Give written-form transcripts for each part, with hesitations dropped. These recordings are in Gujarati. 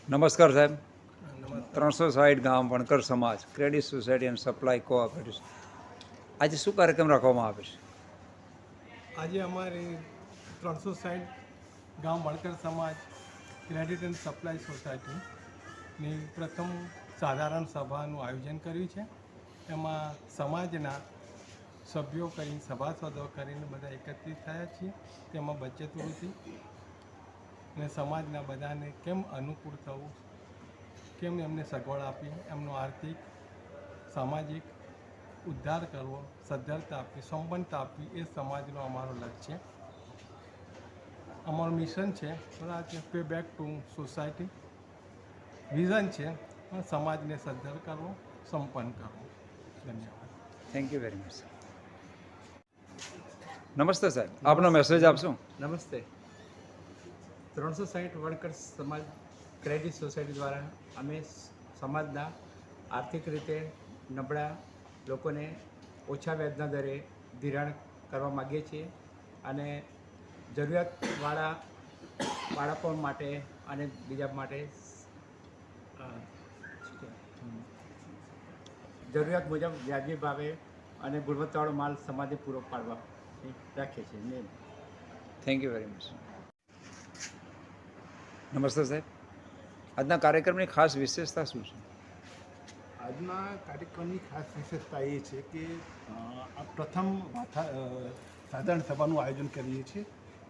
નમસ્કાર સાહેબ. 360 ગામ વણકર સમાજ credit society and supply cooperative, આજે શું કાર્યક્રમ રાખવામાં આવે છે? આજે અમારી 360 ગામ વણકર સમાજ ક્રેડિટ એન્ડ સપ્લાય સોસાયટીની પ્રથમ સાધારણ સભાનું આયોજન કર્યું છે. એમાં સમાજના સભ્યો કરી સભાસદો કરીને બધા એકત્રિત થયા છીએ. તેમાં બચત વૃત્તિ અને સમાજના બધાને કેમ અનુકૂળ થવું, કેમ એમને સગવડ આપી, એમનો આર્થિક સામાજિક ઉદ્ધાર કરવો, સદ્ધરતા આપવી, સંપન્નતા આપવી, એ સમાજનો અમારો લક્ષ્ય છે. અમારું મિશન છે pay back to society. Vision છે સમાજને સદ્ધર કરવો, સંપન્ન કરવો. ધન્યવાદ. Thank you very much. નમસ્તે સાહેબ, આપનો મેસેજ આપશો. નમસ્તે. 360 વણકર સમાજ ક્રેડિટ સોસાયટી દ્વારા અમે સમાજના આર્થિક રીતે નબળા લોકોને ઓછા વ્યાજના દરે ધિરાણ કરવા માગીએ છીએ અને જરૂરિયાતવાળા બાળકો માટે અને બીજા માટે જરૂરિયાત મુજબ વ્યાજબી ભાવે અને ગુણવત્તાવાળો માલ સમાજને પૂરો પાડવા રાખીએ છીએ. Thank you very much. નમસ્તે સાહેબ, આજના કાર્યક્રમની ખાસ વિશેષતા શું છે? આજના કાર્યક્રમની ખાસ વિશેષતા એ છે કે આ પ્રથમ સાધારણ સભાનું આયોજન કરીએ છીએ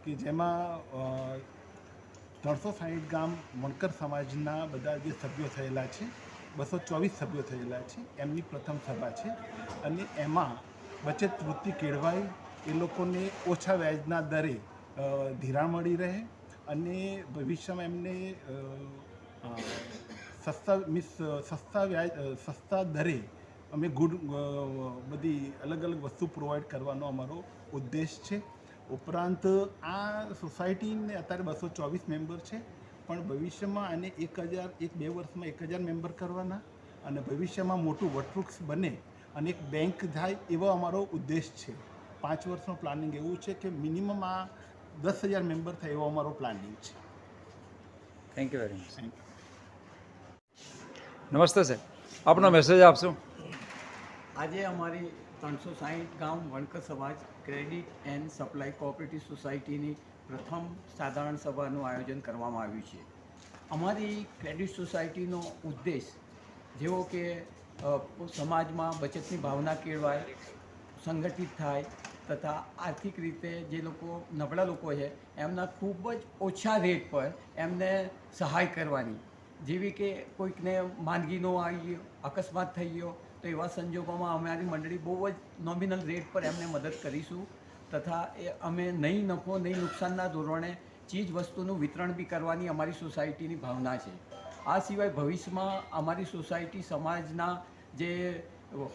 કે જેમાં 360 ગામ વણકર સમાજના બધા જે સભ્યો થયેલા છે, 224 સભ્યો થયેલા છે, એમની પ્રથમ સભા છે. અને એમાં બચત વૃત્તિ કેળવાય, એ લોકોને ઓછા વ્યાજના દરે ધિરાણ મળી રહે અને ભવિષ્યમાં એમને સસ્તા દરે અમે બધી અલગ અલગ વસ્તુ પ્રોવાઈડ કરવાનો અમારો ઉદ્દેશ છે. ઉપરાંત આ સોસાયટીને અત્યારે 224 મેમ્બર છે, પણ ભવિષ્યમાં આને 1-2 વર્ષમાં 1000 મેમ્બર કરવાના અને ભવિષ્યમાં મોટું વટવૃક્ષ બને અને એક બેંક થાય એવો અમારો ઉદ્દેશ છે. 5 વર્ષનું પ્લાનિંગ એવું છે કે મિનિમમ આ 10,000 મેમ્બર થાય એવો અમારો પ્લાનિંગ છે. Thank you very much. નમસ્તે સાહેબ, આપનો મેસેજ આપશો. આજે અમારી 360 ગામ વણકર સમાજ ક્રેડિટ એન્ડ સપ્લાય કોઓપરેટિવ સોસાયટીની પ્રથમ સાધારણ સભાનું આયોજન કરવામાં આવ્યું છે. અમારી ક્રેડિટ સોસાયટીનો ઉદ્દેશ જેવો કે સમાજમાં બચતની ભાવના કેળવાય, સંગઠિત થાય તથા આર્થિક રીતે જે લોકો નબળા લોકો છે એમના ખૂબ જ ઓછા રેટ પર એમને સહાય કરવાની. જેવી કે કોઈકને માંદગીનો આવી ગયો, અકસ્માત થઈ ગયો, તો એવા સંજોગોમાં અમારી મંડળી બહુ જ નોમિનલ રેટ પર એમને મદદ કરીશું તથા એ અમે નહીં નફો નહીં નુકસાનના ધોરણે ચીજ વસ્તુનું વિતરણ બી કરવાની અમારી સોસાયટીની ભાવના છે. આ સિવાય ભવિષ્યમાં અમારી સોસાયટી સમાજના જે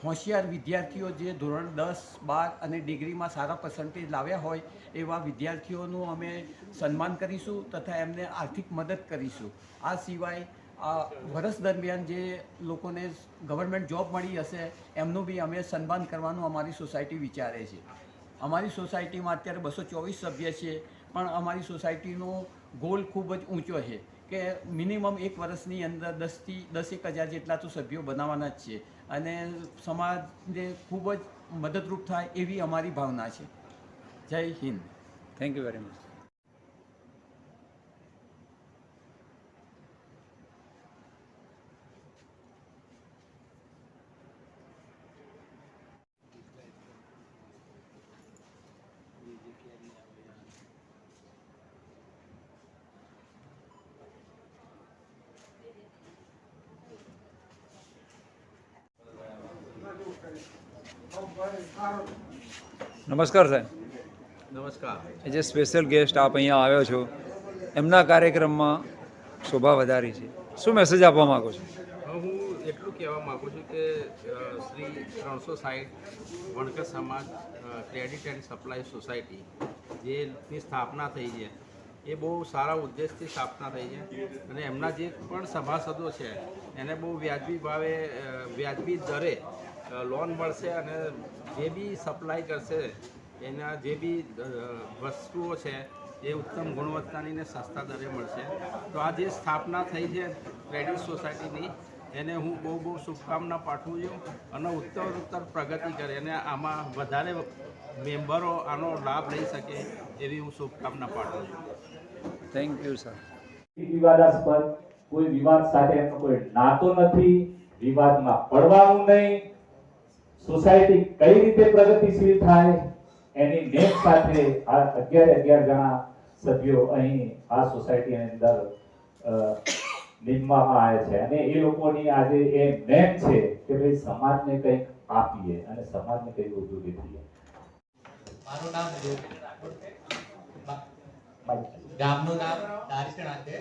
હોશિયાર વિદ્યાર્થીઓ જે ધોરણ 10, 12 અને ડિગ્રીમાં સારા પર્સન્ટેજ લાવ્યા હોય એવા વિદ્યાર્થીઓનું અમે સન્માન કરીશું તથા એમને આર્થિક મદદ કરીશું. આ સિવાય આ વર્ષ દરમિયાન જે લોકોને ગવર્મેન્ટ જોબ મળી હશે એમનું બી અમે સન્માન કરવાનું અમારી સોસાયટી વિચારે છે. અમારી સોસાયટીમાં અત્યારે 224 સભ્ય છે, પણ અમારી સોસાયટીનો ગોલ ખૂબ જ ઊંચો છે કે મિનિમમ 1 વર્ષની અંદર 10,000 જેટલા તો સભ્યો બનાવવાના જ છે અને સમાજને ખૂબ જ મદદરૂપ થાય એવી અમારી ભાવના છે. જય Hind. Thank you very much. નમસ્કાર સાહેબ. નમસ્કાર. એ જે સ્પેશિયલ ગેસ્ટ આપ અહીંયા આવ્યો છો, એમના કાર્યક્રમમાં શોભા વધારી છે, શું મેસેજ આપવા માગો છો? હું એટલું કહેવા માગું છું કે શ્રી 360 વણકર સમાજ ક્રેડિટ એન્ડ સપ્લાય સોસાયટી જેની સ્થાપના થઈ છે એ બહુ સારા ઉદ્દેશથી સ્થાપના થઈ છે અને એમના જે પણ સભાસદો છે એને બહુ વ્યાજબી ભાવે વ્યાજબી દરે લોન મળશે અને જે બી સપ્લાય કરશે એના જે બી વસ્તુઓ છે એ ઉત્તમ ગુણવત્તાની ને સસ્તા દરે મળશે. તો આ જે સ્થાપના થઈ છે ક્રેડિટ સોસાયટીની, એને હું બહુ બહુ શુભકામના પાઠવું છું અને ઉત્તરોત્તર પ્રગતિ કરે અને આમાં વધારે મેમ્બરો આનો લાભ લઈ શકે એવી હું શુભકામના પાઠવું છું. Thank you sir. વિવાદાસ્પદ કોઈ વિવાદ સાથે એમનો કોઈ નાતો નથી, વિવાદમાં પડવાનું નહીં. સોસાયટી કઈ રીતે પ્રગતિશીલ થાય એની નેમ સાથે આ 11 જણા સભ્યો અહીં આ સોસાયટીની અંદર નિમવામાં આવ્યા છે અને એ લોકોની આજે એ નેમ છે કે ભાઈ સમાજને કંઈક આપીએ અને સમાજને કંઈક ઉપયોગી થઈએ. મારું નામ ગામનું નામ દારીસણા છે.